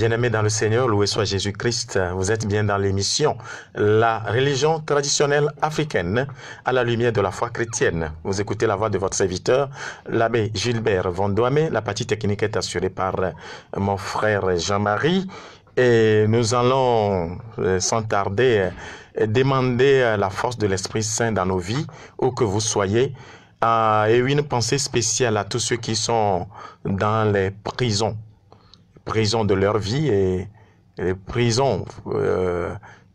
Bien-aimés dans le Seigneur, loué soit Jésus-Christ, vous êtes bien dans l'émission La religion traditionnelle africaine à la lumière de la foi chrétienne. Vous écoutez la voix de votre serviteur, l'abbé Gilbert Vondoamé. La partie technique est assurée par mon frère Jean-Marie. Et nous allons, sans tarder, demander la force de l'Esprit Saint dans nos vies, où que vous soyez, et une pensée spéciale à tous ceux qui sont dans les prisons de leur vie et les prisons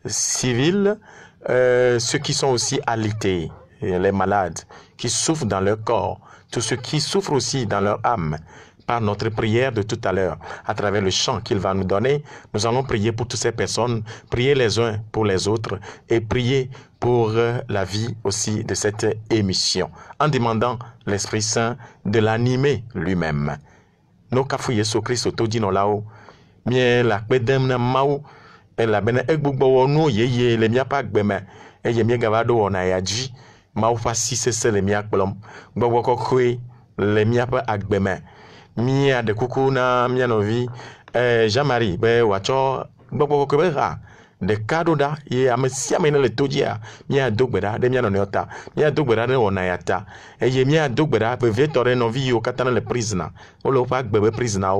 civiles, ceux qui sont aussi alités, les malades, qui souffrent dans leur corps, tous ceux qui souffrent aussi dans leur âme. Par notre prière de tout à l'heure, à travers le chant qu'il va nous donner, nous allons prier pour toutes ces personnes, prier les uns pour les autres et prier pour la vie aussi de cette émission, en demandant l'Esprit Saint de l'animer lui-même. No kafu Yesu Kristo to dino lao mie la kpedem na mau la bena egbugbo no yeye le mia pa gbeme eye mie gaba do na yaji mau fa sisese le mia kplom gbogbo kokwe le mia pa agbeme mia de kuku na mia novi Jean-Marie be wacho gbogbo kokwe ha de kado da ye amesia me le tojia mia dogbera de mia no yota mia dogbera de wona yata eye mia dogbera be vetore no vi o katana le prisoner o lo pa gbebe prisoner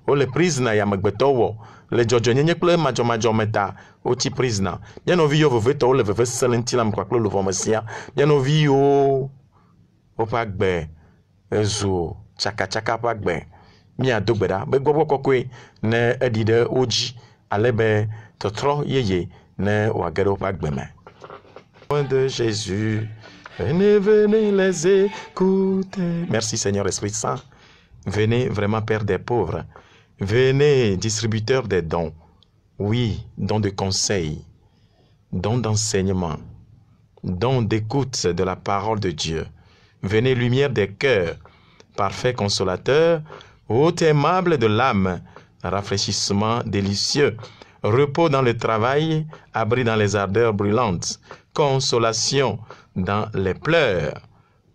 o le prisoner ya magbeto wo le jojo nyenye kple majo meta o ti prisoner mia no vi o veto le veve selenti la mkwa klo lo vomesia mia no vi o pa gbe ezo chaka pa gbe mia dogbera be gbogbo kokwe ne edide oji alebe totro yeye ne wagero pa gbeme de Jésus, venez les écouter. Merci Seigneur Esprit Saint. Venez vraiment Père des pauvres. Venez distributeur des dons. Oui, dons de conseils, dons d'enseignement, dons d'écoute de la parole de Dieu. Venez lumière des cœurs, parfait consolateur, hôte aimable de l'âme, rafraîchissement délicieux, repos dans le travail, abri dans les ardeurs brûlantes, consolation dans les pleurs.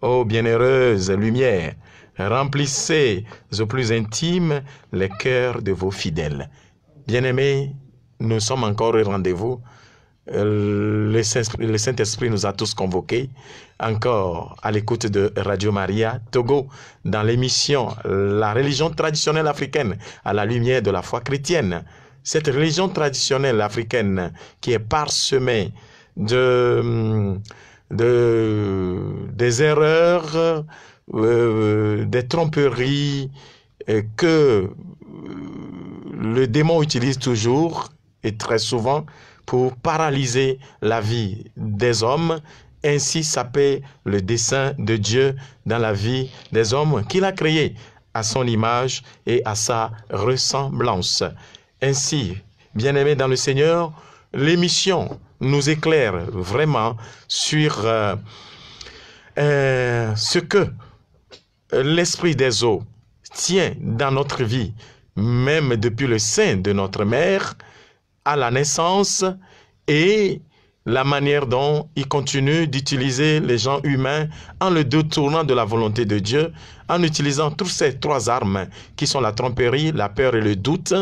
Ô bienheureuse lumière, remplissez au plus intime les cœurs de vos fidèles. Bien-aimés, nous sommes encore au rendez-vous. Le Saint-Esprit nous a tous convoqués, encore à l'écoute de Radio Maria Togo, dans l'émission La religion traditionnelle africaine à la lumière de la foi chrétienne. Cette religion traditionnelle africaine qui est parsemée des erreurs, des tromperies que le démon utilise toujours et très souvent pour paralyser la vie des hommes, ainsi saper le dessein de Dieu dans la vie des hommes qu'il a créés à son image et à sa ressemblance. Ainsi, bien-aimés dans le Seigneur, l'émission nous éclaire vraiment sur ce que l'esprit des eaux tient dans notre vie, même depuis le sein de notre mère, à la naissance, et la manière dont il continue d'utiliser les gens humains en le détournant de la volonté de Dieu, en utilisant toutes ces trois armes qui sont la tromperie, la peur et le doute.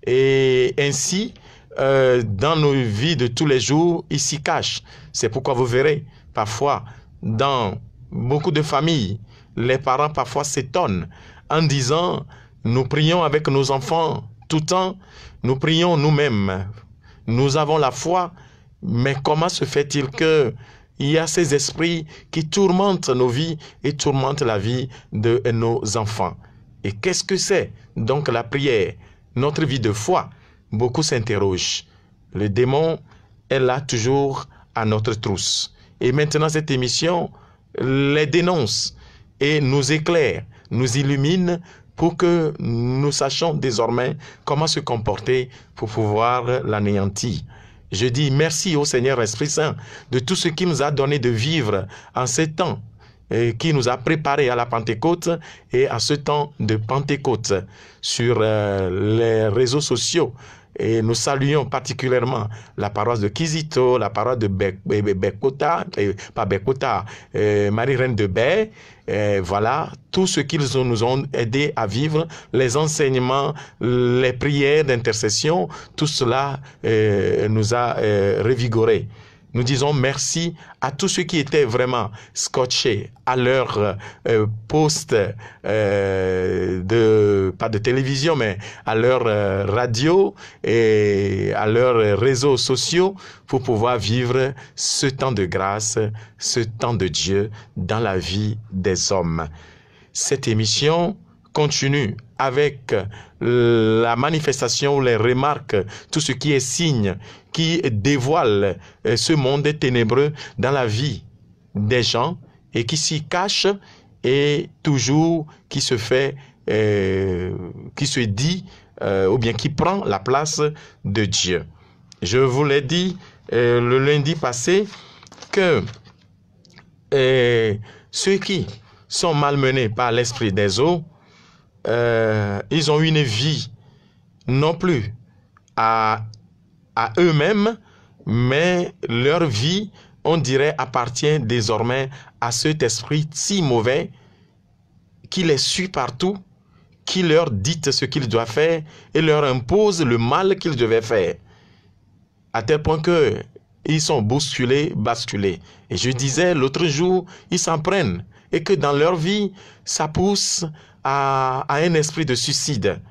Et ainsi, dans nos vies de tous les jours, il s'y cache. C'est pourquoi vous verrez, parfois, dans beaucoup de familles, les parents parfois s'étonnent en disant, nous prions avec nos enfants tout le temps, nous prions nous-mêmes, nous avons la foi, mais comment se fait-il qu'il y a ces esprits qui tourmentent nos vies et tourmentent la vie de nos enfants? Et qu'est-ce que c'est donc la prière? Notre vie de foi, beaucoup s'interrogent. Le démon est là toujours à notre trousse. Et maintenant, cette émission les dénonce et nous éclaire, nous illumine pour que nous sachions désormais comment se comporter pour pouvoir l'anéantir. Je dis merci au Seigneur Esprit Saint de tout ce qu'il nous a donné de vivre en ces temps, et qui nous a préparés à la Pentecôte et à ce temps de Pentecôte sur les réseaux sociaux Et nous saluons particulièrement la paroisse de Kizito, la paroisse de Bekota, pas Bekota, Marie-Reine de Baie. Voilà, tout ce qu'ils nous ont aidé à vivre, les enseignements, les prières d'intercession, tout cela nous a revigorés. Nous disons merci à tous ceux qui étaient vraiment scotchés à leur poste pas de télévision, mais à leur radio et à leurs réseaux sociaux pour pouvoir vivre ce temps de grâce, ce temps de Dieu dans la vie des hommes. Cette émission continue avec la manifestation, les remarques, tout ce qui est signe, qui dévoile ce monde ténébreux dans la vie des gens et qui s'y cache et toujours qui se fait, qui se dit ou bien qui prend la place de Dieu. Je vous l'ai dit le lundi passé que ceux qui sont malmenés par l'esprit des eaux, ils ont une vie non plus à eux-mêmes, mais leur vie, on dirait, appartient désormais à cet esprit si mauvais qui les suit partout, qui leur dit ce qu'ils doivent faire et leur impose le mal qu'ils devaient faire, à tel point que ils sont bousculés, basculés. Et je disais l'autre jour, ils s'en prennent et que dans leur vie, ça pousse à un esprit de suicide.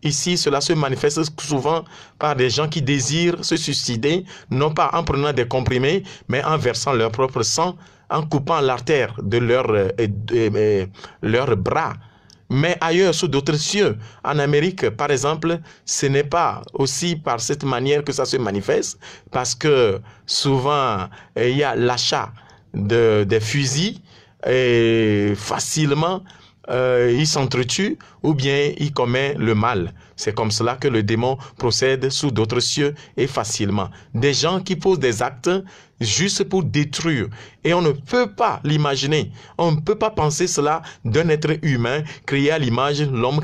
Ici, cela se manifeste souvent par des gens qui désirent se suicider, non pas en prenant des comprimés, mais en versant leur propre sang, en coupant l'artère de leur bras. Mais ailleurs, sous d'autres cieux, en Amérique, par exemple, ce n'est pas aussi par cette manière que ça se manifeste, parce que souvent, il y a l'achat des fusils, et facilement, il s'entretue ou bien il commet le mal. C'est comme cela que le démon procède sous d'autres cieux et facilement. Des gens qui posent des actes juste pour détruire. Et on ne peut pas l'imaginer. On ne peut pas penser cela d'un être humain créé à l'image, l'homme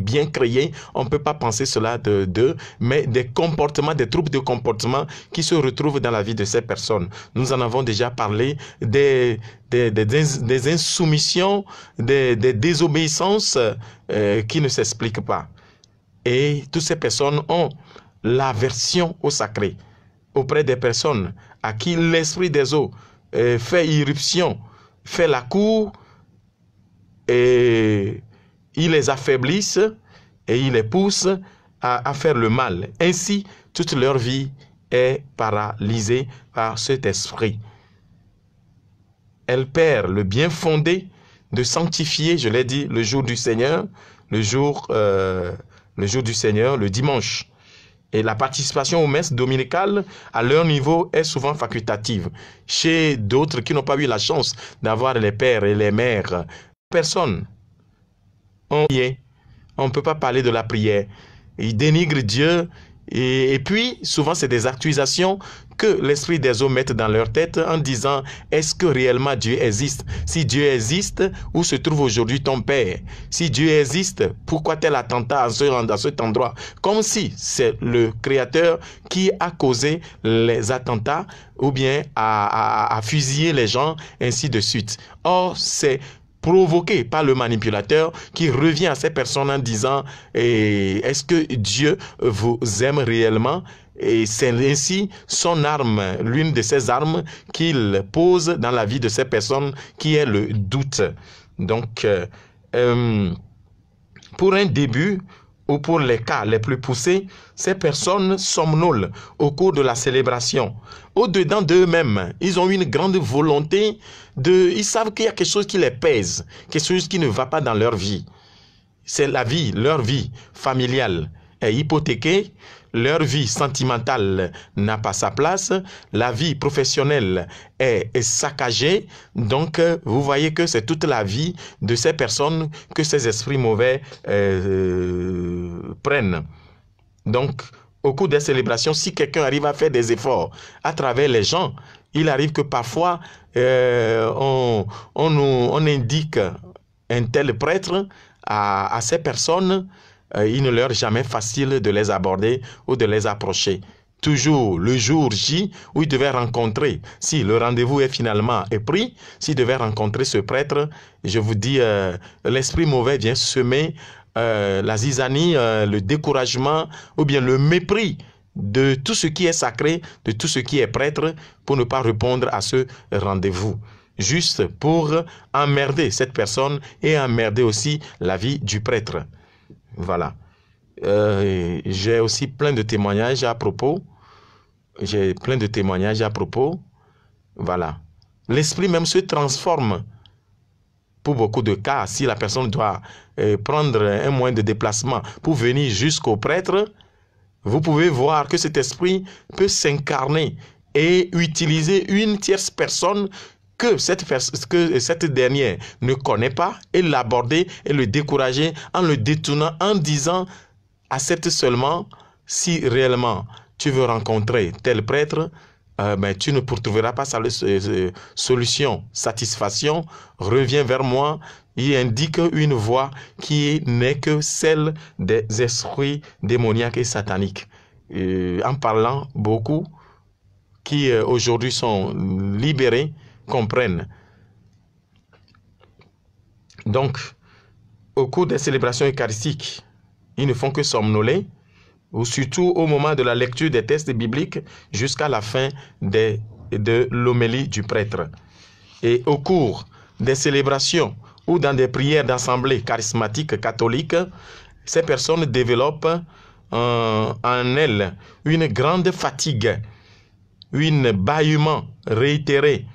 bien créé. On ne peut pas penser cela d'eux, mais des comportements, des troubles de comportement qui se retrouvent dans la vie de ces personnes. Nous en avons déjà parlé des insoumissions, des désobéissances qui ne s'expliquent pas. Et toutes ces personnes ont l'aversion au sacré auprès des personnes à qui l'esprit des eaux fait irruption, fait la cour, et ils les affaiblissent et ils les poussent à faire le mal. Ainsi, toute leur vie est paralysée par cet esprit. Elle perd le bien fondé de sanctifier, je l'ai dit, le jour du Seigneur, le jour du Seigneur, le dimanche. Et la participation aux messes dominicales, à leur niveau, est souvent facultative. Chez d'autres qui n'ont pas eu la chance d'avoir les pères et les mères, personne. On ne peut pas parler de la prière. Ils dénigrent Dieu. Et puis, souvent, c'est des accusations que l'esprit des eaux mettent dans leur tête en disant, est-ce que réellement Dieu existe? Si Dieu existe, où se trouve aujourd'hui ton père? Si Dieu existe, pourquoi tel attentat dans cet endroit? Comme si c'est le Créateur qui a causé les attentats ou bien a fusillé les gens, ainsi de suite. Or, c'est provoqué par le manipulateur qui revient à ces personnes en disant est-ce que Dieu vous aime réellement? Et c'est ainsi son arme, l'une de ses armes qu'il pose dans la vie de ces personnes qui est le doute. Donc, pour un début, ou pour les cas les plus poussés, ces personnes somnolent au cours de la célébration. Au-dedans d'eux-mêmes, ils ont une grande volonté ils savent qu'il y a quelque chose qui les pèse, quelque chose qui ne va pas dans leur vie. C'est la vie, leur vie familiale est hypothéquée, leur vie sentimentale n'a pas sa place, la vie professionnelle est saccagée. Donc, vous voyez que c'est toute la vie de ces personnes que ces esprits mauvais prennent. Donc, au cours des célébrations, si quelqu'un arrive à faire des efforts à travers les gens, il arrive que parfois, on indique un tel prêtre à ces personnes il ne leur est jamais facile de les aborder ou de les approcher. Toujours le jour J où ils devaient rencontrer, si le rendez-vous est finalement pris, s'ils devaient rencontrer ce prêtre, je vous dis, l'esprit mauvais vient semer la zizanie, le découragement ou bien le mépris de tout ce qui est sacré, de tout ce qui est prêtre, pour ne pas répondre à ce rendez-vous. Juste pour emmerder cette personne et emmerder aussi la vie du prêtre. Voilà. J'ai aussi plein de témoignages à propos. Voilà. L'esprit même se transforme pour beaucoup de cas. Si la personne doit prendre un moyen de déplacement pour venir jusqu'au prêtre, vous pouvez voir que cet esprit peut s'incarner et utiliser une tierce personne que cette dernière ne connaît pas et l'aborder et le décourager en le détournant, en disant « accepte seulement si réellement tu veux rencontrer tel prêtre, tu ne trouveras pas solution, satisfaction, reviens vers moi ». Il indique une voie qui n'est que celle des esprits démoniaques et sataniques. En parlant, beaucoup qui aujourd'hui sont libérés comprennent. Donc, au cours des célébrations eucharistiques, ils ne font que somnoler, ou surtout au moment de la lecture des textes bibliques jusqu'à la fin de l'homélie du prêtre. Et au cours des célébrations ou dans des prières d'assemblée charismatique catholique, ces personnes développent en elles une grande fatigue, un bâillement réitéré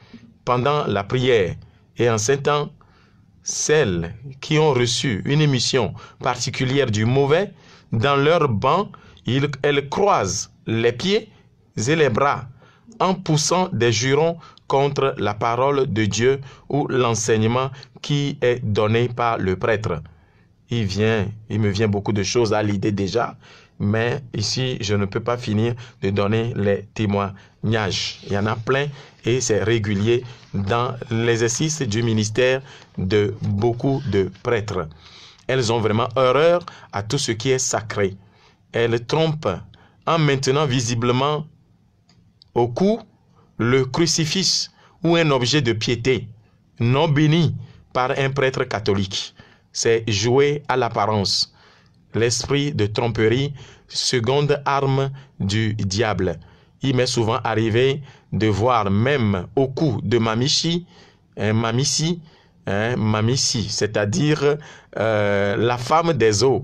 pendant la prière. Et en ces temps, celles qui ont reçu une émission particulière du mauvais, dans leur banc, elles croisent les pieds et les bras en poussant des jurons contre la parole de Dieu ou l'enseignement qui est donné par le prêtre. Il me vient beaucoup de choses à l'idée déjà, mais ici, je ne peux pas finir de donner les témoignages. Il y en a plein et c'est régulier dans l'exercice du ministère de beaucoup de prêtres. Elles ont vraiment horreur à tout ce qui est sacré. Elles trompent en maintenant visiblement au cou le crucifix ou un objet de piété non béni par un prêtre catholique. C'est jouer à l'apparence. L'esprit de tromperie, seconde arme du diable. Il m'est souvent arrivé de voir même au cou de Mamichi, Mamici, c'est-à-dire la femme des eaux,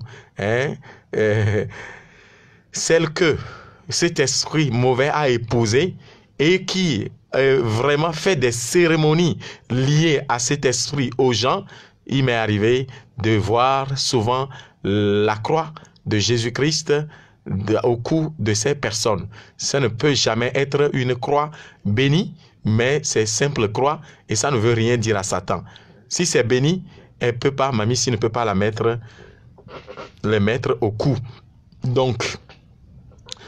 celle que cet esprit mauvais a épousée et qui vraiment fait des cérémonies liées à cet esprit aux gens. Il m'est arrivé de voir souvent la croix de Jésus-Christ au cou de ces personnes. Ça ne peut jamais être une croix bénie, mais c'est simple croix et ça ne veut rien dire à Satan. Si c'est béni, elle peut pas, Mamici ne peut pas le mettre au cou. Donc,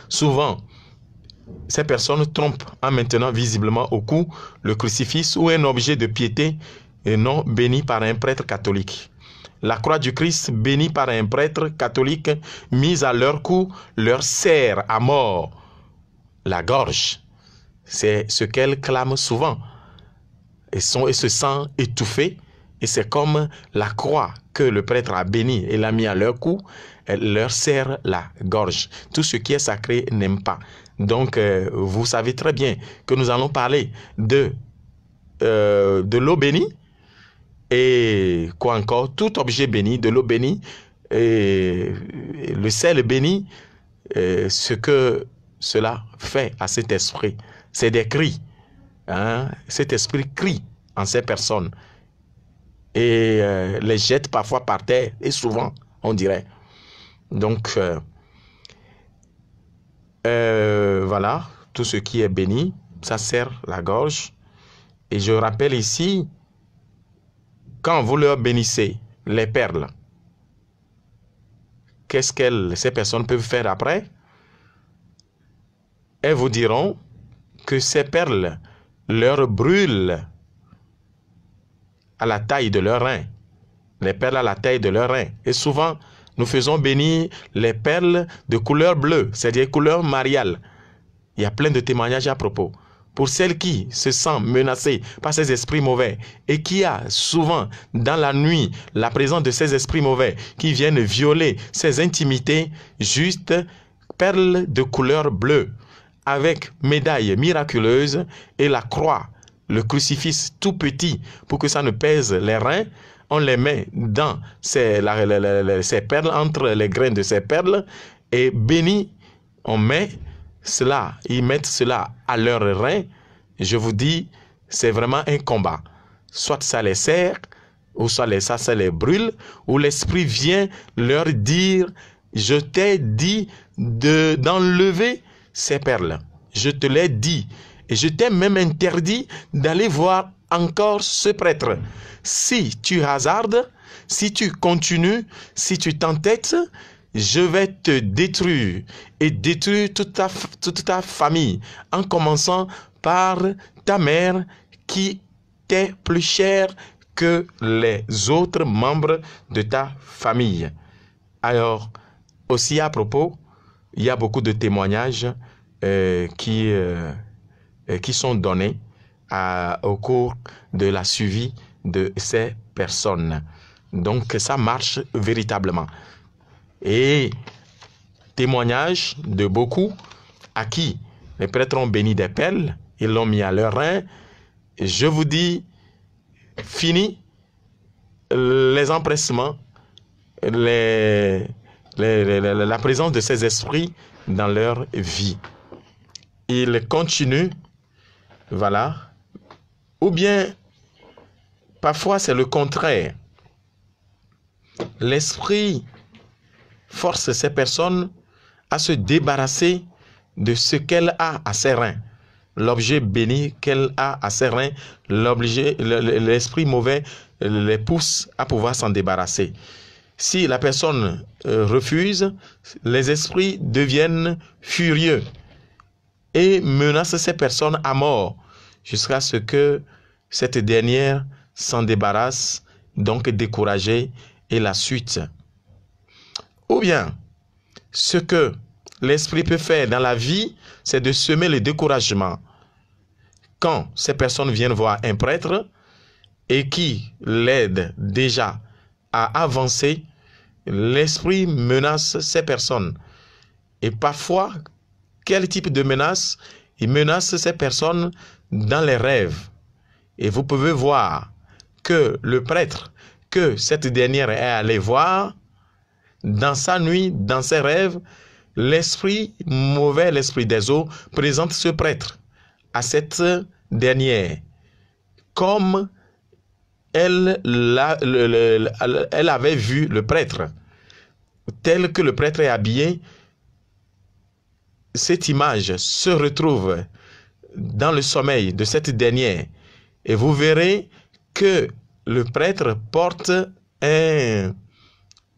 souvent, ces personnes trompent en maintenant visiblement au cou le crucifix ou un objet de piété et non béni par un prêtre catholique. La croix du Christ, bénie par un prêtre catholique, mise à leur cou, leur serre à mort la gorge. C'est ce qu'elle clame souvent. Et se sent étouffée. Et c'est comme la croix que le prêtre a bénie et l'a mis à leur cou, elle leur serre la gorge. Tout ce qui est sacré n'aime pas. Donc, vous savez très bien que nous allons parler de l'eau bénie. Et quoi encore, tout objet béni, de l'eau bénie, et le sel béni, ce que cela fait à cet esprit, c'est des cris. Cet esprit crie en ces personnes et les jette parfois par terre, et souvent, on dirait. Donc, voilà, tout ce qui est béni, ça serre la gorge. Et je rappelle ici, quand vous leur bénissez les perles, qu'est-ce que ces personnes peuvent faire après? Elles vous diront que ces perles leur brûlent à la taille de leur rein. Les perles à la taille de leur rein. Et souvent, Nous faisons bénir les perles de couleur bleue, c'est-à-dire couleur mariale. Il y a plein de témoignages à propos. Pour celles qui se sentent menacées par ces esprits mauvais et qui a souvent dans la nuit la présence de ces esprits mauvais qui viennent violer ses intimités, juste perles de couleur bleue avec médaille miraculeuse et la croix, le crucifix tout petit pour que ça ne pèse les reins. On les met dans ces perles, entre les graines de ces perles et béni, on met cela, ils mettent cela à leurs reins. Je vous dis, c'est vraiment un combat. Soit ça les serre, ou soit ça les brûle, ou l'esprit vient leur dire, je t'ai dit d'enlever ces perles. Je te l'ai dit. Et je t'ai même interdit d'aller voir encore ce prêtre. Si tu hasardes, si tu continues, si tu t'entêtes, je vais te détruire et détruire toute ta famille, en commençant par ta mère qui t'est plus chère que les autres membres de ta famille. Alors, aussi à propos, il y a beaucoup de témoignages qui sont donnés au cours de la suivi de ces personnes. Donc, ça marche véritablement. Et témoignage de beaucoup à qui les prêtres ont béni des perles, ils l'ont mis à leurs reins. Je vous dis, fini les empressements, la présence de ces esprits dans leur vie. Ils continuent, voilà. Ou bien, parfois c'est le contraire. L'esprit force ces personnes à se débarrasser de ce qu'elle a à ses reins. L'objet béni qu'elle a à ses reins, l'esprit mauvais les pousse à pouvoir s'en débarrasser. Si la personne refuse, les esprits deviennent furieux et menacent ces personnes à mort jusqu'à ce que cette dernière s'en débarrasse, donc découragée, et la suite. Ou bien, ce que l'esprit peut faire dans la vie, c'est de semer le découragement. Quand ces personnes viennent voir un prêtre et qui l'aide déjà à avancer, l'esprit menace ces personnes. Et parfois, quel type de menace? Il menace ces personnes dans les rêves. Et vous pouvez voir que le prêtre que cette dernière est allée voir, dans sa nuit, dans ses rêves, l'esprit mauvais, l'esprit des eaux, présente ce prêtre à cette dernière. Comme elle avait vu le prêtre, tel que le prêtre est habillé, cette image se retrouve dans le sommeil de cette dernière. Et vous verrez que le prêtre porte un...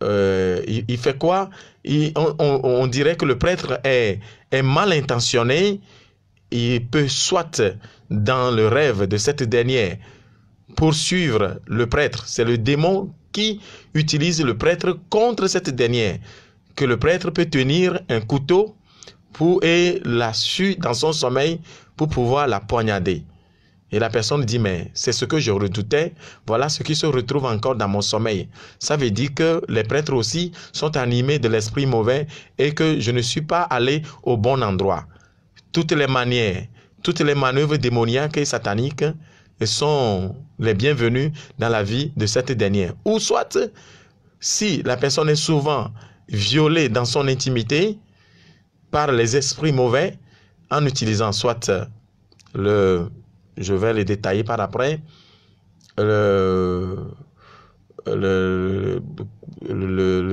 il fait quoi? On dirait que le prêtre est mal intentionné. Il peut soit dans le rêve de cette dernière poursuivre le prêtre. C'est le démon qui utilise le prêtre contre cette dernière. Que le prêtre peut tenir un couteau et la suie dans son sommeil pour pouvoir la poignarder. Et la personne dit, mais c'est ce que je redoutais, voilà ce qui se retrouve encore dans mon sommeil. Ça veut dire que les prêtres aussi sont animés de l'esprit mauvais et que je ne suis pas allé au bon endroit. Toutes les manières, toutes les manœuvres démoniaques et sataniques sont les bienvenues dans la vie de cette dernière. Ou soit, si la personne est souvent violée dans son intimité par les esprits mauvais, en utilisant soit je vais les détailler par après, le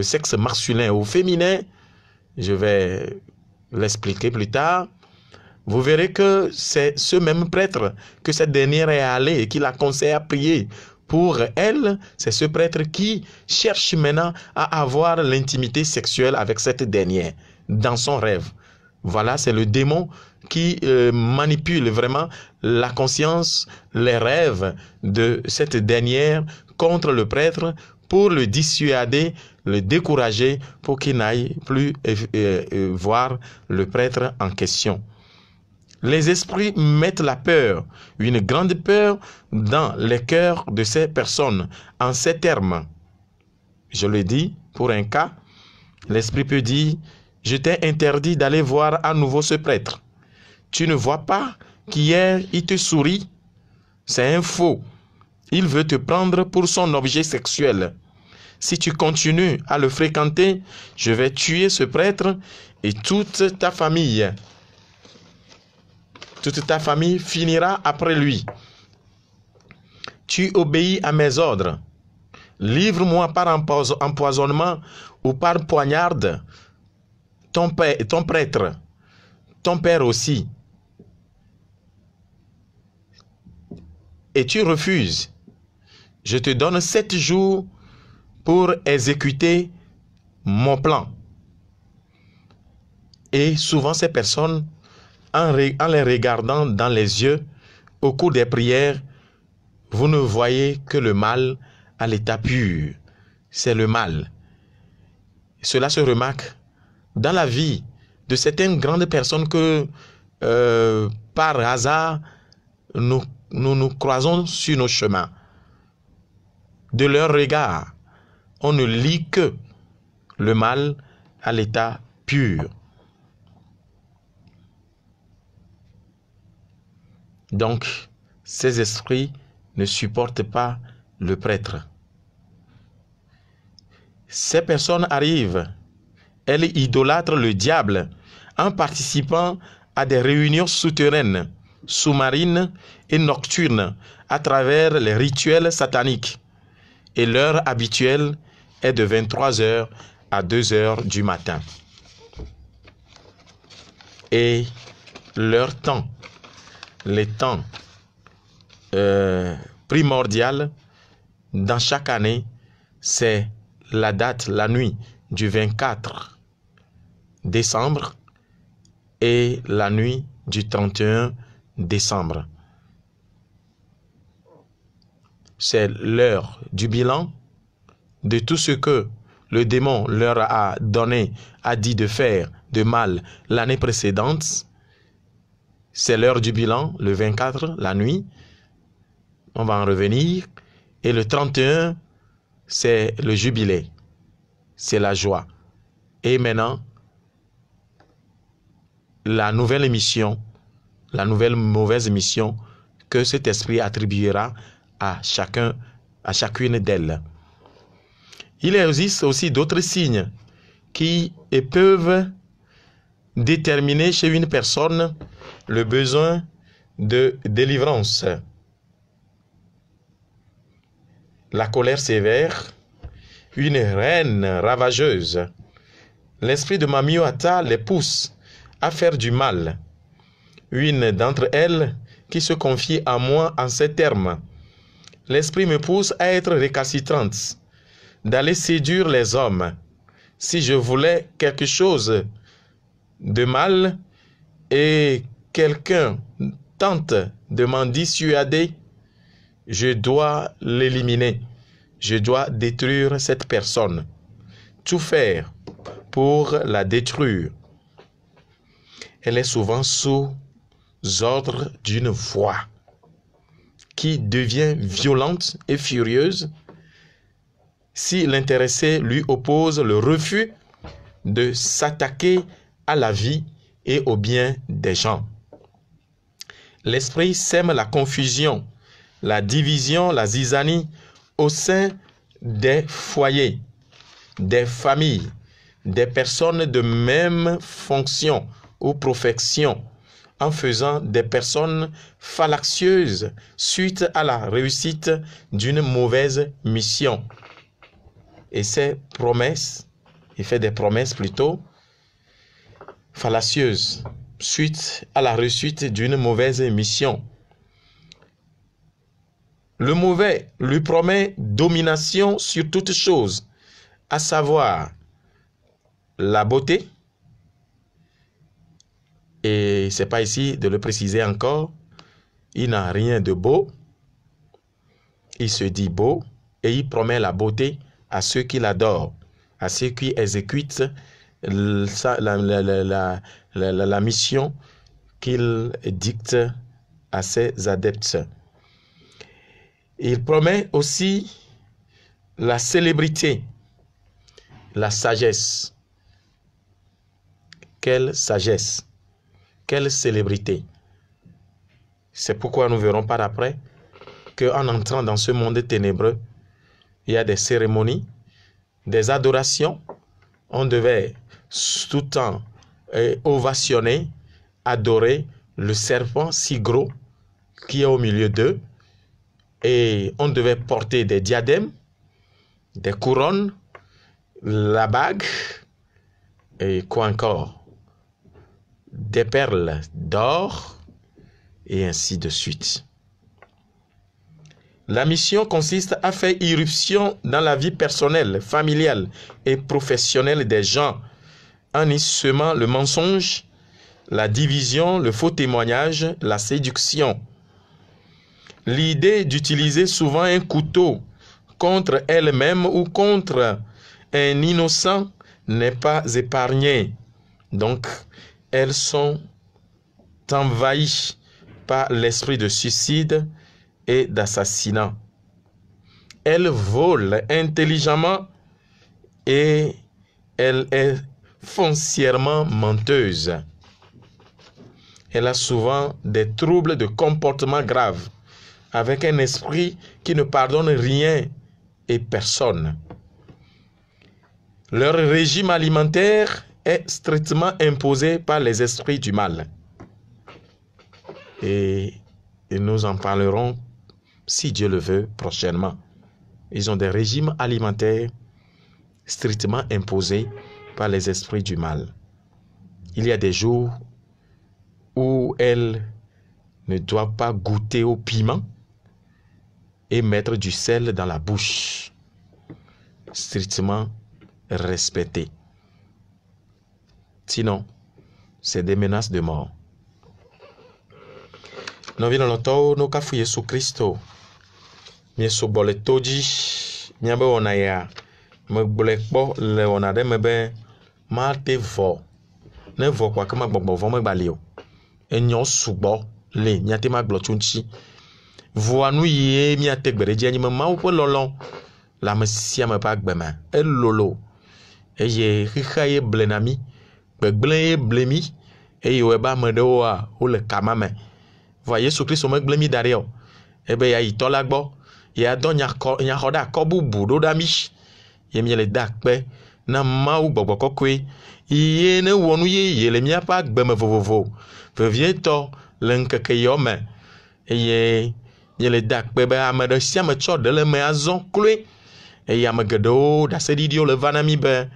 sexe masculin ou féminin, je vais l'expliquer plus tard. Vous verrez que c'est ce même prêtre que cette dernière est allée et qui la conseille à prier pour elle. C'est ce prêtre qui cherche maintenant à avoir l'intimité sexuelle avec cette dernière dans son rêve. Voilà, c'est le démon qui manipule vraiment la conscience, les rêves de cette dernière contre le prêtre pour le dissuader, le décourager, pour qu'il n'aille plus voir le prêtre en question. Les esprits mettent la peur, une grande peur dans les cœurs de ces personnes, en ces termes. Je le dis, pour un cas, l'esprit peut dire, je t'ai interdit d'aller voir à nouveau ce prêtre. Tu ne vois pas qu'hier il te sourit? C'est un faux. Il veut te prendre pour son objet sexuel. Si tu continues à le fréquenter, je vais tuer ce prêtre et toute ta famille. Toute ta famille finira après lui. Tu obéis à mes ordres. Livre-moi par empoisonnement ou par poignarde ton prêtre, ton père aussi. Et tu refuses. Je te donne 7 jours pour exécuter mon plan. Et souvent ces personnes, en les regardant dans les yeux, au cours des prières, vous ne voyez que le mal à l'état pur. C'est le mal. Cela se remarque dans la vie de certaines grandes personnes que par hasard nous croisons sur nos chemins. De leur regard, on ne lit que le mal à l'état pur. Donc, ces esprits ne supportent pas le prêtre. Ces personnes arrivent, elles idolâtrent le diable en participant à des réunions souterraines, sous-marines et nocturnes à travers les rituels sataniques. Et l'heure habituelle est de 23h à 2h du matin. Et leur temps, les temps primordial dans chaque année, c'est la date, la nuit du 24 décembre et la nuit du 31 décembre. C'est l'heure du bilan de tout ce que le démon leur a donné, a dit de faire de mal l'année précédente. C'est l'heure du bilan, le 24, la nuit. On va en revenir. Et le 31, c'est le jubilé. C'est la joie. Et maintenant, la nouvelle émission, la nouvelle mauvaise émission que cet esprit attribuera à chacune d'elles. Il existe aussi d'autres signes qui peuvent déterminer chez une personne le besoin de délivrance. La colère sévère, une reine ravageuse. L'esprit de Mamio-Ata les pousse à faire du mal. Une d'entre elles qui se confie à moi en ces termes. L'esprit me pousse à être récalcitrante, d'aller séduire les hommes. Si je voulais quelque chose de mal et quelqu'un tente de m'en dissuader, je dois l'éliminer. Je dois détruire cette personne. Tout faire pour la détruire. Elle est souvent sous ordre d'une voix qui devient violente et furieuse si l'intéressé lui oppose le refus de s'attaquer à la vie et au bien des gens. L'esprit sème la confusion, la division, la zizanie au sein des foyers, des familles, des personnes de même fonction ou profession, en faisant des personnes fallacieuses suite à la réussite d'une mauvaise mission. Et ces promesses, il fait des promesses plutôt fallacieuses suite à la réussite d'une mauvaise mission. Le mauvais lui promet domination sur toute chose, à savoir la beauté. Et ce n'est pas ici de le préciser encore. Il n'a rien de beau. Il se dit beau et il promet la beauté à ceux qui l'adorent, à ceux qui exécutent la mission qu'il dicte à ses adeptes. Il promet aussi la célébrité, la sagesse. Quelle sagesse, quelle célébrité. C'est pourquoi nous verrons par après qu'en entrant dans ce monde ténébreux, il y a des cérémonies, des adorations. On devait tout le temps ovationner, adorer le serpent si gros qui est au milieu d'eux. Et on devait porter des diadèmes, des couronnes, la bague, et quoi encore? Des perles d'or, et ainsi de suite. La mission consiste à faire irruption dans la vie personnelle, familiale et professionnelle des gens, en y semant le mensonge, la division, le faux témoignage, la séduction. L'idée d'utiliser souvent un couteau contre elle-même ou contre un innocent n'est pas épargnée. Donc, elles sont envahies par l'esprit de suicide et d'assassinat. Elle vole intelligemment et elle est foncièrement menteuse. Elle a souvent des troubles de comportement graves, avec un esprit qui ne pardonne rien et personne. Leur régime alimentaire est strictement imposé par les esprits du mal. Et nous en parlerons, si Dieu le veut, prochainement. Ils ont des régimes alimentaires strictement imposés par les esprits du mal. Il y a des jours où elles ne doivent pas goûter au piment et mettre du sel dans la bouche. Strictement respecté. Sinon, c'est des menaces de mort. Nous venons longtemps, nous avons Yesu Christo. Nous sommes les toji, nous avons ya, nous avons le on a des mebe, mate vo, ne vo quoi que ma bobo vo me balio. Et nous subo le, nous avons ma glochunchi. Voix nous y mi a te bereji ni ma ou lolon. La messia me pas gbema. El lolo. Et ye richaye blenami, begble blemi, et yo eba me doa ou le kamame. Voyez ce Christ me blemi dario. Ebe ya itola gbo. Ya don nya hoda kobu budo damish. Ye mi le dakpe na ma ou gbogbo kokwe. Ye ne wonu ye le mi a pas gbeme vovovo. Vevie to lenkeke yome. Et ye le dakpe be amede siame cho de le me azon kloe. Et yamegedo da sedidio le vanami be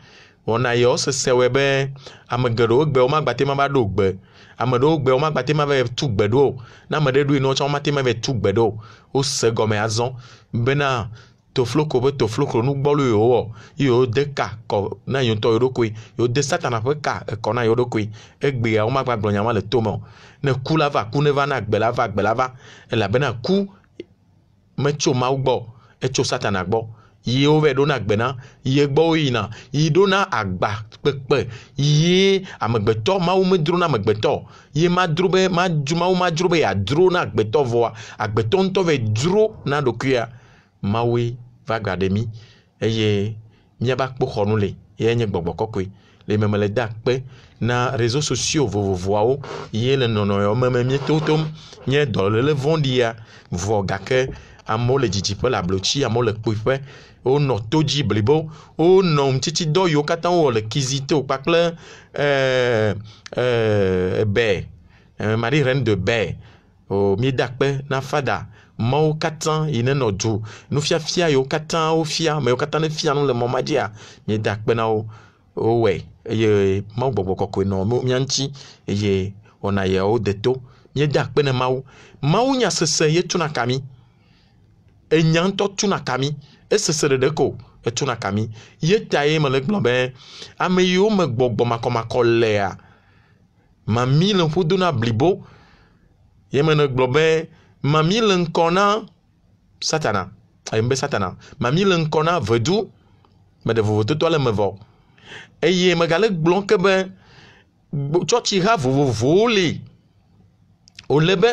ona yo se sewe be amegedo gbe o magbate ma ba do gbe amedo gbe o magbate ma be tu gbe do na mede do ino cho mate ma be tu gbe do o se gome azon bena to floko be to floko nu gbo lo yo de ka ko na yo to yo kwe yo de satana pe ka ko na yo do kwe egbe ya o magbagbo nya ma le to mo ne ku la va ku ne va na gbe la va e la bena ku me cho ma ugbo e cho satana gbo ye ove dona gbena ye gbo yina yi dona agba pepe ye amegbeto ma wo medro na amegbeto ye ma drobe ma juma wo ma drobe ya dro na agbeto voa agbeto nto ve dro na dokuya mawe va grademi eye mia ba kpo khonu le ye nye gbogbo kokwe le memele dakpe na réseaux sociaux vovovoao ye le nono yo meme mi totom nye dole le vondia vo gake amo le jijipe la blochi amo le kpuipe o no toji blibo o no mtiti do yo katan o le kizite o pakle be Marie reine de be o mi dakpe na fada mo katan ine no du no fia yo katan o fia me yo katan ne fia no le momadia mi dakpe na o we ye mo gbogbo kokwe no mi anchi ye ona ye o deto mi dakpe na mau nya sese ye tuna kami enyanto tuna kami esesere deko etuna kami ye taye me le globe ame yo me gbogbo makoma lea mami le fuduna blibo ye me ne globe mami le nkona satana ayembe satana mami le nkona vedu me de vovototo le me vɔ eye megale gblɔm ke be tsɔtsi ha vovovowo li wòle be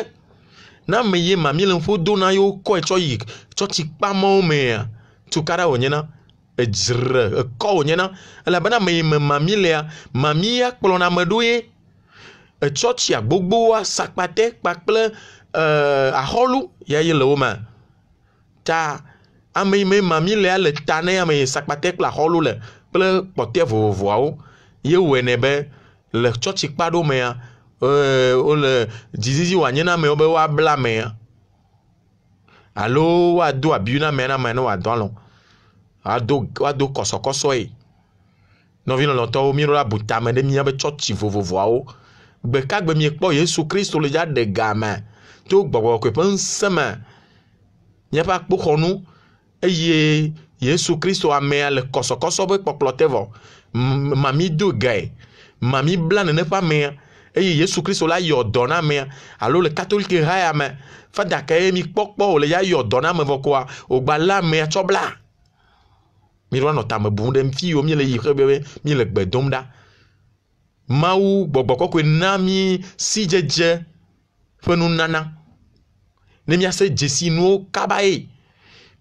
na me ye mami le ŋƒo do na yewo kɔe tsɔ yi tsɔtsi kpamawo mea tukaɖa wònye na edzre ekɔ wònye na elabena me yi me mami lea mami ya kplɔna ame ɖo ye etsɔtsia gbogboa sakpate kpakple ahɔlu ya ye le wo me ta ame yi me mami lea le ta ne ame yi sakpate kple ahɔlu le kple kpɔtɔe vovovoawo ye wɔe ne be le tsɔtsi kpa ɖo mea wole dzizizi wòanye na amewo be woabla amea alo woado abiu na amea ne wòadɔ alɔ woado kɔsɔkɔsɔe nɔvi lɔlɔtɔwo mi ɖo abu tame ɖe míabe tsɔtsi vovovoawo gbekagbe miekpɔ Yesu Kristo le dza ɖe game to gbɔgbɔ kɔkɔe ƒe ŋusẽ me míaƒe akpoxɔnu eye Yesu Kristo amea le kɔsɔkɔsɔ be kpɔkplɔ te vɔ mami do gae mami bla nene ƒe amea eye Yesu Kristo la yɔ dɔ na amea alo le katolike ha ya me fada ke ye mi kpɔkpɔ wòle ya yɔ dɔ na ame vɔ koa wògba lé amea tsɔ bla mi ɖo anɔ tame bum ɖe fi yiwo mi le yi xe be mi le gbe dom ɖa Mawu gbɔgbɔ kɔkɔe na mi si dzedze ƒe nunana ne miase dzesi nuwo kaba ye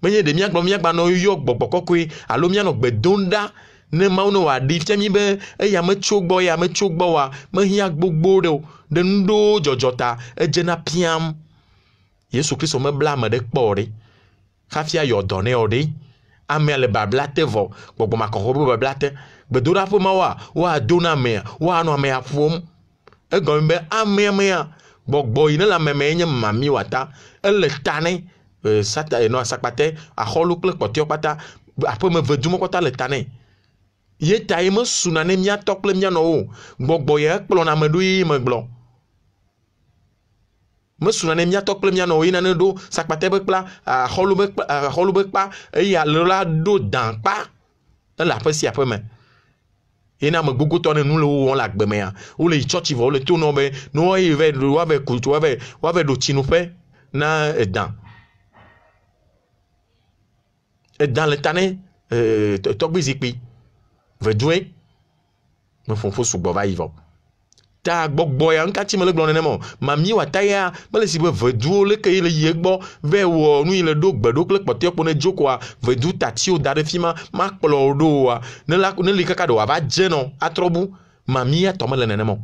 menye ɖe miagblɔ miagbanɔ yɔ gbɔgbɔ kɔkɔe alo mianɔ gbe dom ɖa ne Mawu ne wòaɖi fia mi be eya metso gbɔ ya metso gbɔ wa mehiã gbogbo ɖe o ɖe nuɖowo dzɔdzɔ ta edzena piam Yesu Kristo mebla ame ɖe kpɔ o ɖe hafi ayɔ dɔ nɛ o ɖe amea le babla te vɔ gbɔgbɔ makɔxɔ be babla te gbedoɖaƒe mawoa woado na amea woanɔ amea ƒom egɔme be amea mea gbɔgbɔ yi ne le ame me nye mami wòata ele ta nɛ sata enɔ sakpate ahɔlu kple kpɔtɔewo kpata aƒeme vedumo kpata le ta nɛ ye ta ye mesuna ne miatɔ kple mianɔwo gbɔgbɔ ye ekplɔna ame ɖo ye megblɔ mesuna ne miatɔ kple mianɔwo yina ne ɖo sakpate be kpla ahɔlu be kpa eye alo la ɖo dã kpa ele aƒe sia aƒe me yena ame gbogotɔ ne nu le wo wɔm le agbe mea wole yi tsɔtsi vɔ wole to nɔ be ne woave kutu woave ɖo tsinuƒe na edã le ta ne tɔgbi zikpui vedoe me ƒoƒo sugbɔ va yi vɔ ta gbɔgbɔ ya ŋkati me le gblɔ nenema o mami wòata ya mele si be veduwo leke ye le yi egbɔ ve wɔ nu yi le ɖo gbeɖo kple kpɔtɔe kpo ne dzo koa vedu tatiwo da ɖe fi ma makplɔ wo ɖo oa ne li kaka ɖe wòava dze nɔ atrɔ bu mami ya tɔ mele nenema o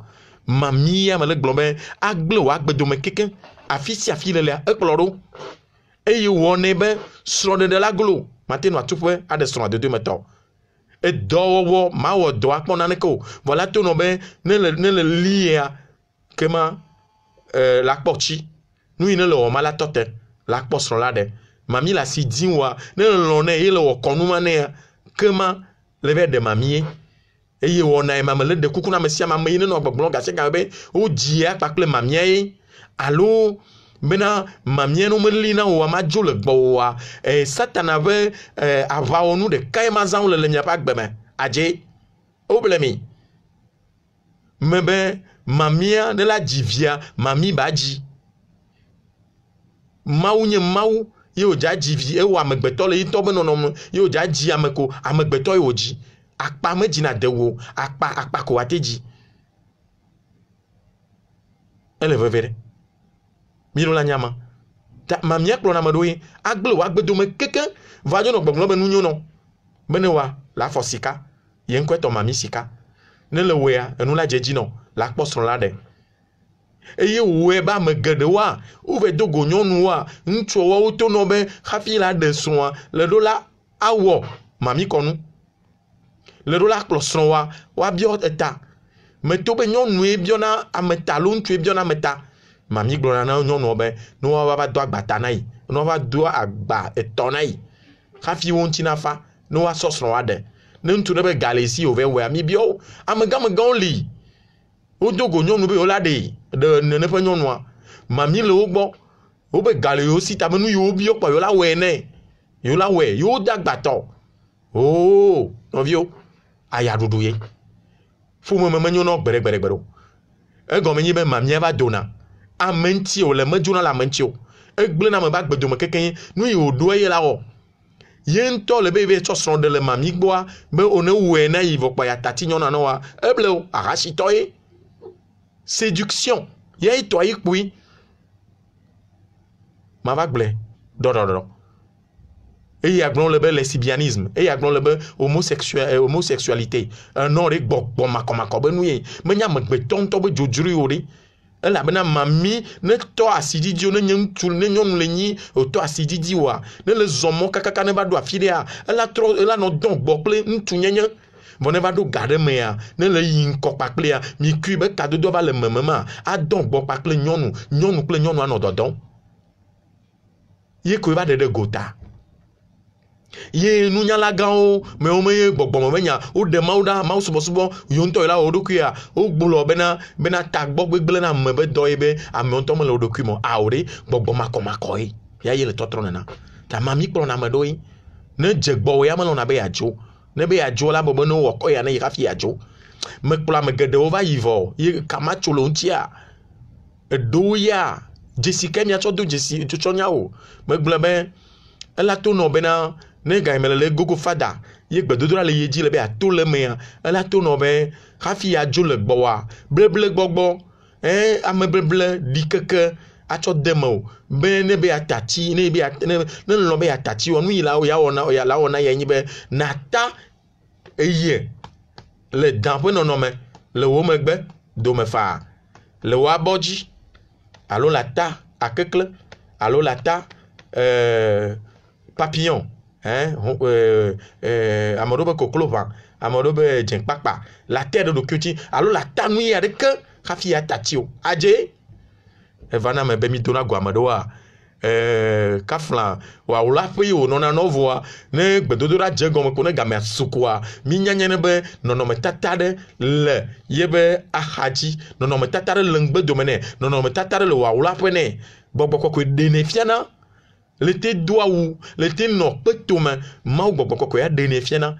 mami ya me le gblɔ be agble wò agbedome keke afi sia afi le lea ekplɔ ɖo eye wɔ nɛ be srɔ̃ɖeɖe la glo mate nɔ atuƒe aɖe srɔ̃a dodo metɔ edɔwɔwɔ mawɔ dɔ akpɔ naneke o vɔ la to nɔ be ne le lia kema la kpɔ tsi nu yi ne le wɔ ma la tɔ te la kpɔ srɔ̃ la ɖe mami le asi dim wa ne le lɔ nɛ ye le wɔ kɔnu ma nɛ kema le be ɖe mami ye eye wɔna ye ma me le ɖe kuku na ame sia ame yi ne nɔ gbɔgblɔ gasi game be wo dzia kpakple mamia ye alo bena mamia no meli na wo ma dzo le gbɔ wa satana be aʋawɔnu ɖeka ye ma zã le miaƒe agbe me adze wo ble mi me be mamia ne la dzi via mami ba dzi Mawu nye Mawu ye wo dza dzi vi ewɔ amegbetɔ le yitɔ be nɔnɔme ye wo dza dzi ame ko amegbetɔ ye wo dzi akpa me dzina de wo akpa ko ate dzi ele veve ɖe mi ɖo la nyama ta mamia kplɔ na me ɖo ye agble wo agbedome keke va dzo nɔ gbɔgblɔ be nu nyo nɔ be ne wa la afɔ sika ye ŋkɔe tɔ mami sika ne le woea enu la dze dzi nɔ la kpɔ srɔ̃ la ɖe eye woe be ame geɖewoa wove do go nyɔnuwoa ŋutsuwoa woto nɔ be hafi la ɖe srɔ̃a le ɖo la awɔ mami kɔnu le ɖo la kplɔ srɔ̃woa woabiɔ eta meto be nyɔnue biɔna ameta alo ŋutsue biɔna ameta mami gblɔna na nyɔnuwo be ne woava do agbata na yi ne woava do agba etɔ̃ na yi hafi wo ŋuti nafa ne woasɔ srɔ̃a ɖe ne ŋutsu ɖe be gale si wòve wɔa mi biɔ amegãmegãwo li wodo go nyɔnu be wola ɖe nene ƒe nyɔnua mami le wo gbɔ wo be gale yewo si ta be nu yewo biɔ kpɔ yewo la wɔe nɛ yewo la wɔe yewo de agbatɔ o nɔviwo aya ɖuɖu ye ƒome me menyo nɔ gbeɖegbeɖegbeɖe o egɔme nyi be mamia va dona ame ŋuti wòle medzona le ame ŋuti o egblẽ na me be agbedome keke nu yi wòɖo eye la wɔ Yento le bebe tso son de le mami gboa be one we na yivo pa ya tati nyona no wa eble arashi toy séduction ye to yi pui ma va gble do et y a glon le be lesbianisme et y a glon le be homosexualité un nom rek bon ma ko be nu ye me nya me gbe ton to be jojuru ori la bena mami ne to asidi dio ne nyam tul ne nyon le nyi o to asidi di wa ne le zomo kakaka ne ba do afilia la tro la no don gbople ntu nyanya bon ne va do garde me ya ne le yin ko pakle ya mi ku be ka do ba le mama a don gbo pakle nyonu ple nyonu ano dodon ye ko ba de gota ye nunya la gan me o me gbogbo mo nya o de mauda ma subo yo nto la o doku ya o gbulo bena tagbo gbegbele na me be do ebe ame nto mo le o doku mo awre gbogbo mako yi ya ye le totro na ta mami kpro na me do yi ne jegbo ya me lo na be ajo ne be ajo la bobo no wo ko ya ne ya fi ajo me kpla me gede over yivo ye kama cholo ntia do ya Jessica mi a cho do Jessica to chonya o me gble be ela to no bena ne ga imele gogo fada ye gbedodora le yeji le be ato le me ela to no be hafi ajo le gbowa bleble gbogbo ame bleble dikeke acho demo be ne be atati ne be ne lo be atati onu ila o ya la ona ye nyi be nata eye le dampe no me le wo megbe do me fa le wa boji alo la ta akekle alo la ta papillon amodobe koklova amodobe jenkpakpa la terre de kuti alo la tanui avec hafi atatio aje evana me bemi dona go amadoa kafla wa ula fi o nona novoa ne gbedodora jego me ko ne game asukwa mi nyanya ne be nono me tatade le yebe ahaji nono me tatade le ngbe domene nono me tatade le wa ula pene gbogbo ko de ne fiana le te doa ou le te no petoma ma gbogbo ko ya de ne fiana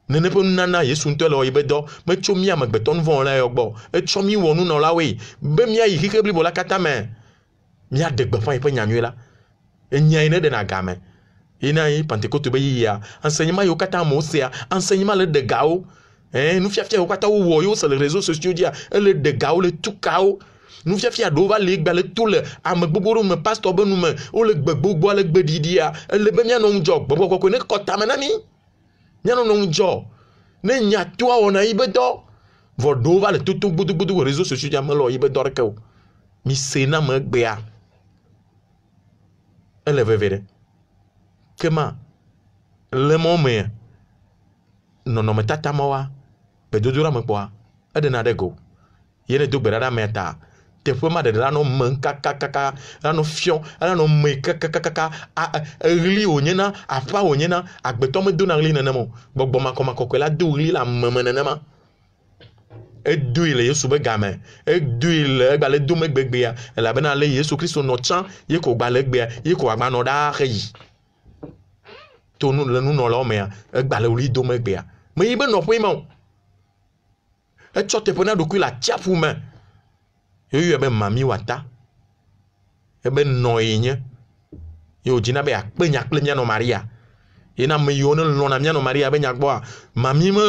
ne ne pe nana yesu nto le yebe do me chomi am gbeton von la yogbo e chomi wonu no la we be mi ayi kekebli bola katame mi a degbe fa ipe nyanwe la enya ine de na game ina yi Pentecôte be yi ya enseignement yo kata mo se ya enseignement le de gao nous fiafia yo kata wo yo sur les réseaux sociaux dia le de gao le tout kao nous fiafia do va le gba le tout le am gbogbo me pasteur be nu me o le gbogbo le gbe didia le be mi anon job gbogbo ko ne kota menani mi anon job ne nya to ona ibe do vo do va le tout budu réseaux sociaux dia me lo ibe do reke o mi sena me gbe ya elle veut dire comment le moment non me tata mawa be dodura me kwa ade na dego yene do berada meta te foma de la no manka kaka la no fion la no me kaka ri onyena apa onyena agbeto me do na ri nana mo gbogbo makoma la do ri la mama ma edouile yesu be game edouile gba le do me gbegbe ya la bena le yesu kristo no chan ye ko gba le gbe ye ko agba no da yi to nu le nu no lo me ya gba le ri do me gbe ya me ibe no fo imo e chote pona do ku la tiapu me yo be mami wata e be no yin yo jina be akpe nya kle nya no maria ina me yo no lo na nya no maria be nya gbo mami me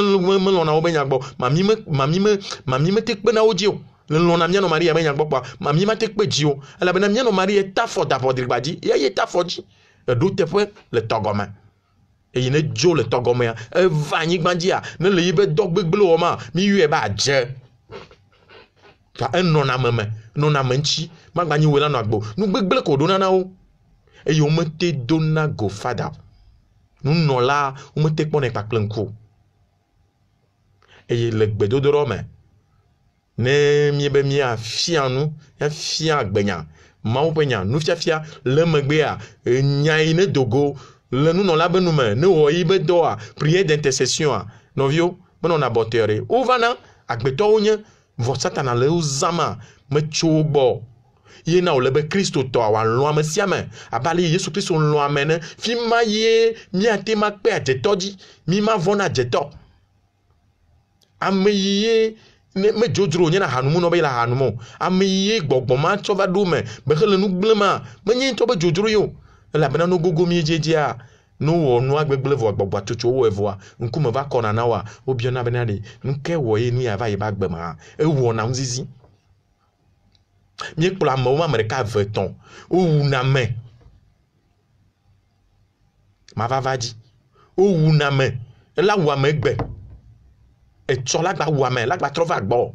lo na o be nya gbo mami me tekpe na oji o lo na nya no maria be nya gbo pa mami ma tekpe ji o ala be na nya no maria ta fo da fo dirigbaji ye ta fo ji e do te fo le togoma e ine jo le togoma ya e va nyi gbanji a ne le yibe dogbegbele o ma mi yu e ba je ta en no na menchi ma gbanyi we la no agbo nu gbegbele ko do na na o e yo me te dona go fada nous non là on me tek pone pa plenko et le gbedodoro me ne mi be mi afia nu ya fia agbenya ma o penya nu fia le megbe a nya ine dogo le nous non là be nu me ne wo yi be do a prière d'intercession a novio me non abortere o vana agbeto onye vo satana le uzama me chobo ye na o lebe Kristo to awa lo amesiame abali Yesu Kristo lo amene fi ma ye mi ate ma pe ajetoji mi ma vona ajeto ameye ne me jojro nyina hanumu no be la hanumu ameye gbogbo ma to va do me be hele nu gblema me nyi to be jojro yo la bena no gogo mi jejia no no agbegle vo gbogbo tutu wo evoa nkume va kona na wa obi na benade nke wo ye nu ya va ye ba gbe ma e wo na nzizi mi kpla mo ma America veton o na me ma va vaji o na me la wa me gbe e tso la gba wa me la gba trova gbo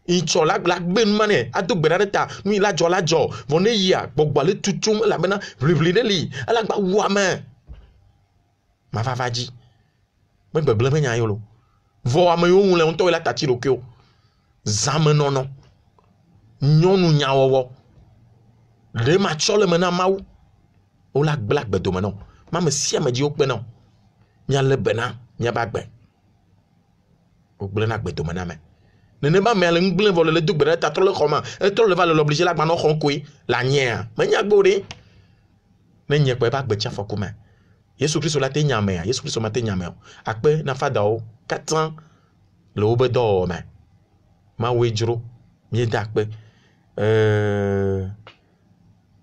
ìtsọ la gbé nu mane ado gbera ɖe ta nu yi la dzɔ vɔ ne yia gbɔgbɔ le tutum elabena ʋliʋli ɖe li elagba wu ame ma va dzi me gbegble me nya yolo vɔ ame yiwo ŋu le ŋutɔ yi la tati ɖokui o zamenɔnɔ nyɔnu nyawɔwɔ ɖe ma tsɔ le me na Mawu wo la gble agbedome nɔ ma me sia me dzi wo kpe nɔ miale bena miaba agbe wo gble na agbedome na me nenema me le ngble vɔ le do gbe ɖe ta trɔ le xɔ ma etrɔ le va le l'obligé la gbanɔ xɔ koe la nyea me nya gbo ɖe ne nye kpe ba gbe tsi afɔku me Yesu Kristo la te nya mea Yesu Kristo ma te nya me o akpe na fadawo katã le wo be dɔwɔwɔ me Mawu dzro mi da akpe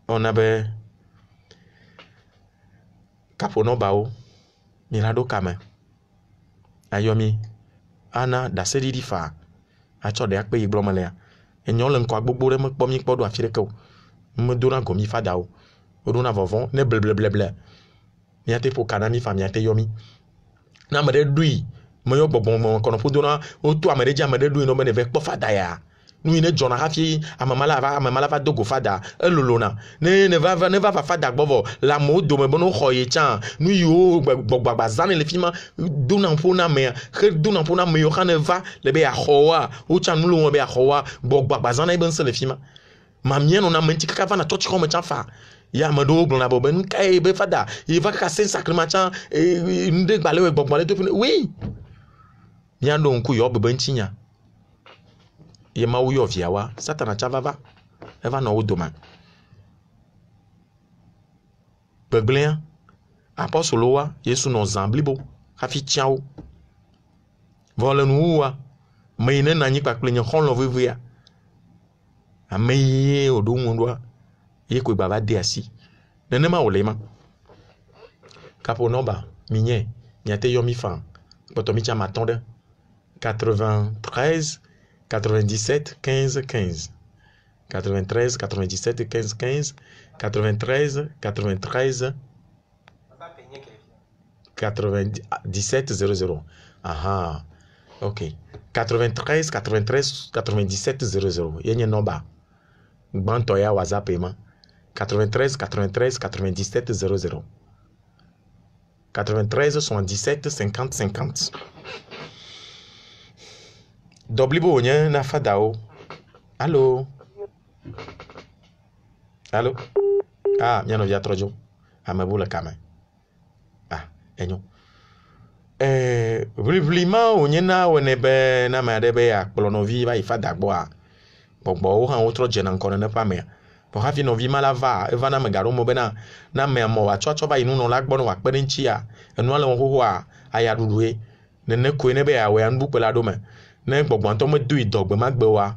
ona be kaƒonɔbawo mi la ɖo kame ayɔ mi ana daseɖiɖi fa atsɔ ɖe akpe yi gblɔm le ya enyo le ŋkɔ gbogbo ɖe mekpɔ mi kpɔ ɖo afi ɖeke o medona gomi fadawo woɖona vɔvɔ ne blebleble miate ƒo kana mi fa miate yɔ mi na ame ɖe ɖui meyɔ gbɔgbɔ kɔnɔ ƒodona woto ame ɖe dzi ame ɖe ɖui no be ne ve kpɔ fada ya nu yi ne dzɔna hafi ame ma la va do go fada elolona ne va fada gbɔ vɔ le amewo dome be no xɔ ye tsã nu yiwo gbɔgbagba zãne le fi ma dona ƒo na amea xe dona ƒo na ame yiwo xa ne va le be yaxɔ wa wotsã nu le wɔm be yaxɔ wa gbɔgbagba zãne be ŋusẽ le fi ma mamia nɔna ame ŋuti kaka va na tɔtsi xɔme tsã fa ya ame ɖewo gblɔna be nu ka ye be fada ye va kaka se sakrema tsã nu ɖe gbalẽ wɔ gbɔgbɔ le to fi ne oui mia ɖo ŋku yɔ bebe ŋuti nya ye Mawu yɔ via wa Satana tsa va eva nɔ wo dome gbegblẽa apɔstolo wa Yesu nɔ zã blibo hafi tia wo vɔ le nuwuwa me yi ne nɔ anyi kpakple nye xɔlɔ̃ vevea ame yi woɖo ŋu ɖoa ye koe gbava de asi nenema wòle ma kaƒonɔba mi nye miate yɔ mi fa kpɔtɔ mi tsa matɔ ɖe 93 97 15 15 93 97 15 15 93 93 97 00 aha ok 93 93 97 00 yenye nɔba gbãtɔ ya WhatsApp ma 93 93 97 00 93 77 50 50 Doblibo onye na fadawo. Allô? Allô? Ah, miano via trojo. Amebu le kame. Ah, enyo. Vlivlima onye na wenebe na madebe ya kplonovi va ifada gboa. Bogbo wo han wotro je na nkone ne pa me. Bo hafi no vi mala va eva na me garo mo bena na me mo wa chocho va inu no la gbo no wa pe nchi ya. Enu ale wo ho a aya dudue. Ne ko ne be ya we an bu pe la do me. Ne gbɔgbɔntɔ me do idɔgbe ma gbe wa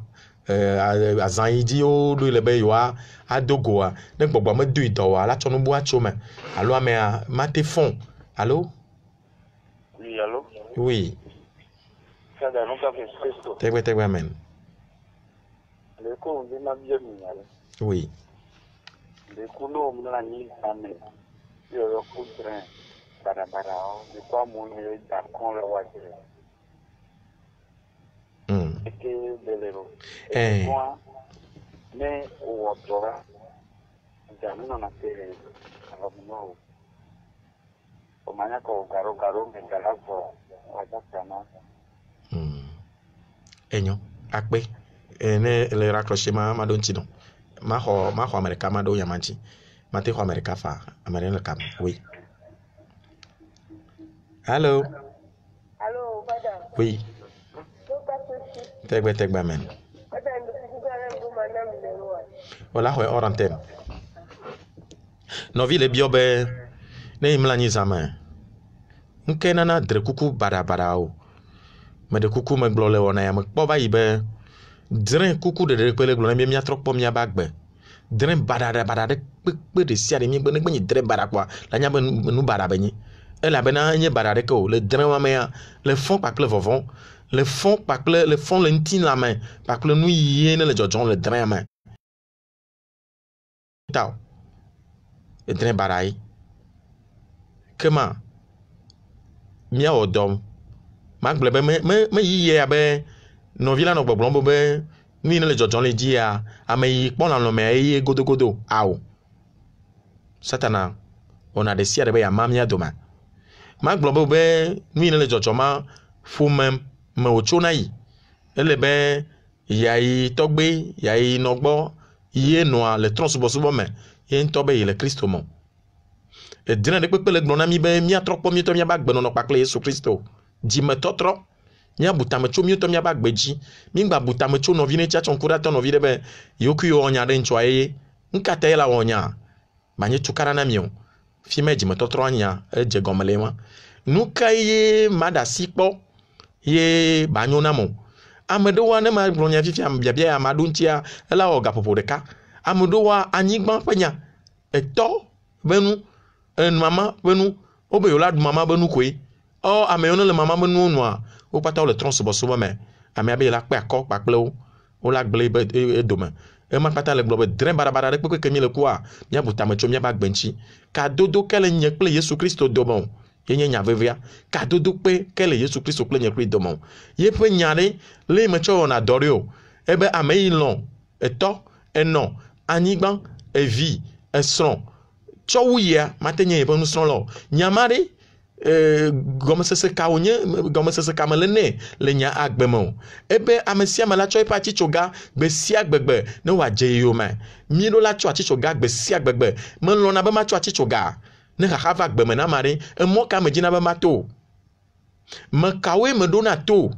azã yi dzi wo ɖo le be yewoa ado goa ne gbɔgbɔ me do idɔ wa la tsɔ nu bu atso me alo amea mate fɔn alo. Oui, allô? Oui. Tegbe amen. Oui. Le kuno mna ni ame yo kudren barabara o de kwa mo ni da kon la wa dire. Eke belero. Ne o tora. Jamuna na tere alamuno. O manya ko garo me galavo wa dakana. Enyo akpe ne le raccrocher ma don tino. Ma ho America ma do yamanchi. Ma te ho America fa America kam. Oui. Allô? Allô, madame. Oui. Tegbe amen. Voilà, ouais, hors antenne. Novi le biobe ne imlani zama. Nke nana dre kuku bada o. Me de kuku me gblɔ le wɔna ya me kpɔ va yi be dre kuku de pele gblɔ ne mia trɔ kpɔ mia bagbe. dren barada pe de sia de mi ben gbe dren bara kwa la nya ben nu bara benyi e la bena nye barada ko le dren wa me le fond pa le vovon le fond pa le fond le ntin la main pa le nu yene le jojon le dren main taw le dren barai kema mia odom magble be me yiye abe no vila no gbogbon bo be ni le jojon le ji a ameyi pon la no me eye godogodo awo satana ona de sia de be ya mamia doma magble bo be ni le jojon ma fu mem me ochona yi ele be yayi togbe yayi nogbo ye noa le transbosubo me ye ntobe yi le Kristo mo e dina de pepe le gbona mi be mi atrokpo mi to mi ba gbe no pakle Yesu Kristo di me totro mi abuta me cho mi to mi ba gbeji mi gba buta me cho no vi ne cha chon kura to no vi de be yoku yo onya de ncho aye nkata ela onya manye tukara na mi o fi me di me totro anya e je gomele wa nuka ye mada sikpo ye banyo na mo amedo wa ne ma gronya fifi am bia bia amadu ntia ela o gapopo de ka amedo wa anyigban penya eto benu en mama benu obe yola du mama benu kwe o ameyono le mama benu noa o pata le transboso me ame abe la pe akọ pakple o la gble be edome e ma pata le globe dren barabara de pe kemi le kwa mia buta me cho mia ba gbenchi ka dodo kele nye ple Yesu Kristo domo yenye nya vevia ka dodo pe kele Yesu Kristo ple nye ple domo ye pe nyare le me cho na dorio ebe ame ilon eto eno anigban evi esron chowuya matenye ebe nu sron lo nyamare gomesese kaonye gomesese kamelene le nya agbemo ebe amesia mala choi pa chichoga gbe sia gbegbe ne wa je yo ma mi lo la cho chichoga gbe sia gbegbe me lo na be ma cho chichoga ne ha va gbeme na mare e mo ka me jina be ma to me kawe me dona to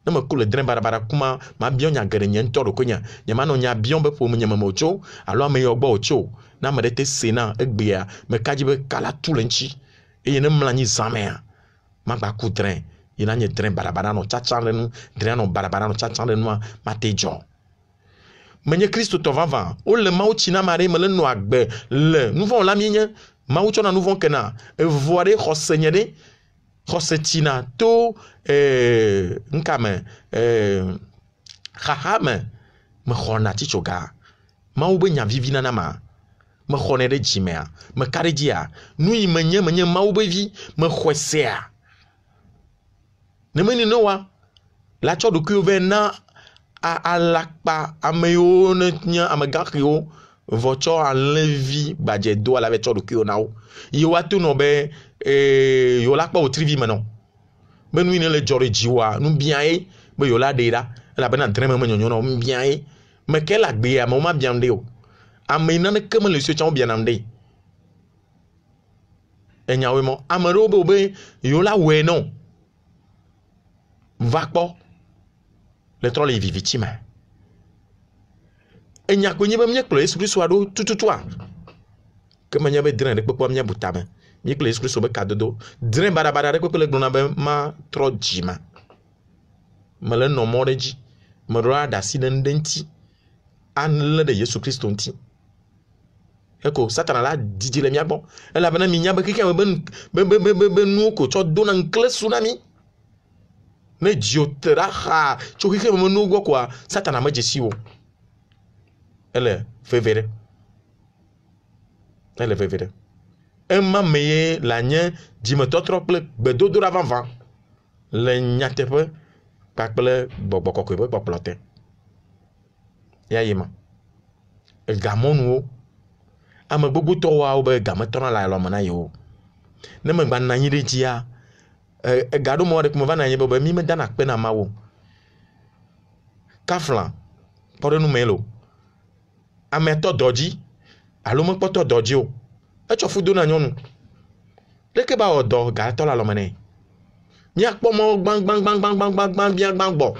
ne me ko le dren barabara kuma ma bion nya gere nya ntoro ko nya ma no nya bion be po nya mo cho alo me yo gbo ocho na me de te sena egbe ya me kaji be kala tulenchi e ne mlanyi zamea magba ku dren ina nye dren barabara no chachan nu dren no barabara no chachan nu ma tejo menye Kristo to vava o le mau china mare me le no agbe le nous vont la mienne mau chona nous vont kena e voire khosenyede khosetina to nkame khahame me khona chichoga mau be nya vivina na ma me khone de jimea me karedia nui menye mau be vi me khwesea ne meni noa la cho do ku vena a lakpa ameyo ne nya amagakio vocho a levi baje do ala vecho do ku na o yo watu no be yo lakpa o trivi menon be nui ne le jore jiwa nu bien e be yo la deira la bena dreme me nyonyo no bien e me ke la gbe ya mo ma bien de o amena ne keme le sechan bien amde enyawe mo amero be yo la we non vakpo le trole yi victime enya konye be mnyeklo Yesu Kristo ado tututwa keme nya be dren de pepo mnya butame mnyeklo Yesu Kristo be kadodo dren barabara de pepo le glona be ma tro jima mele no moreji mero da sidendenti an le de Yesu Kristo nti eko satana la didi le miabo ela bana mi nya be kike be nu ko cho dona nkle tsunami ne jiotera ha chokike mo nu go kwa satana ma jesiwo ele fevere emma meye la nye dimetotro ple bedodo avant vent le nyatepe pakple bobokoko be poplote ya yima e gamonu ame gbogbo to wa obe gametona la lo mana yo ne me gba nanyi de jia gado mo de ko va nanyi be mi me dana pe na mawo kaflan pore nu melo ame to doji alo mo poto doji o e cho fudo na nyonu leke ba odo ga to la lo mane mi apo mo gbang bien gbangbo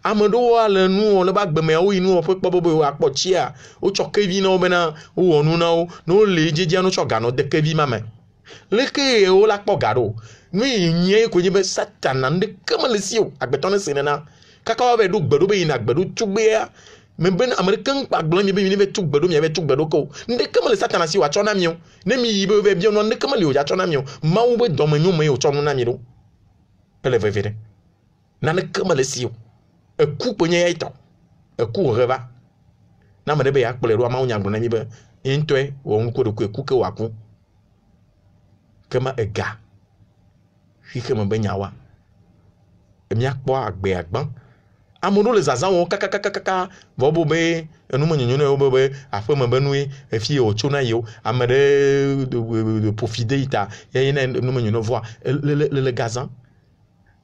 amedo wa le nu o le ba gbeme o inu o fe po bobo apo chia o cho kevi na o bena o onu na o no le jeje no cho ga no de kevi mame leke o la po garo mi nye ko nyebe satan na de kemele si o agbeton se na kaka wa be do gbedo be ina gbedo tugbe ya me ben american pa gblon mi be mi be tu gbedo mi be tu gbedo ko nde kama le satana si wa chona mi o ne mi be be bi no nde kama le o ja chona mi o ma wo be do manyu me o chona na mi do ele ve vede na ne kama le si o e ku ponye ya ito e ku reba na me be ya kple ro ma unya gblon na mi be intwe wo nko do ku ke wa ku kama e ga fi kama be nyawa e mi akpo agbe agban amono les azan won kaka bobo be enu manyonyo na obo be afa mabanu e fi o chona yo amade de profiter ita ye na enu manyonyo voir le gazan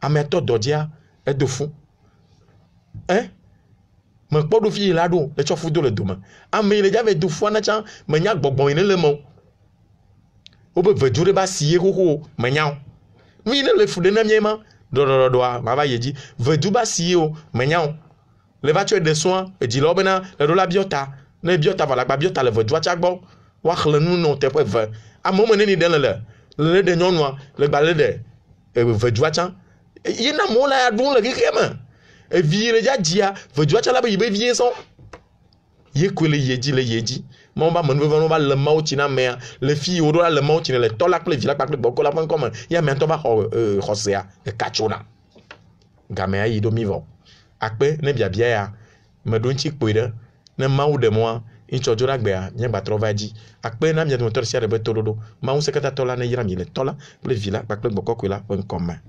ameto dodia e de fou hein me kpodo fi la do le chofu do le doma ame le jave du fou na chan manya gbogbon ine le mo obo vedure ba siye ho manya mi ne le fu de na miema do ma va yeji vedu ba si o menyan le va tu de soin e di lo bena le do la biota ne biota va la ba biota le vedu cha gbo wa khle nu no te pe ve a mo mo ni den le de nyonwa le ba le de vedu cha ye na mo la dun le kema e vi le ja dia vedu cha la ba yibe vie so ye kwele yeji mon ba mon ba le mauti na me le fi o do la le mauti le to la ple vi la pa ple boko la pon comme ya me to ba hosea e kachona game ayi do mi vo akpe ne bia ya me do nchi poide ne mawu de moi in chojo la gbe a nya gba trovaji akpe na mi do to sia de be tolodo ma un sekata tola ne yira mi le tola ple vi la pa ple boko ko la pon comme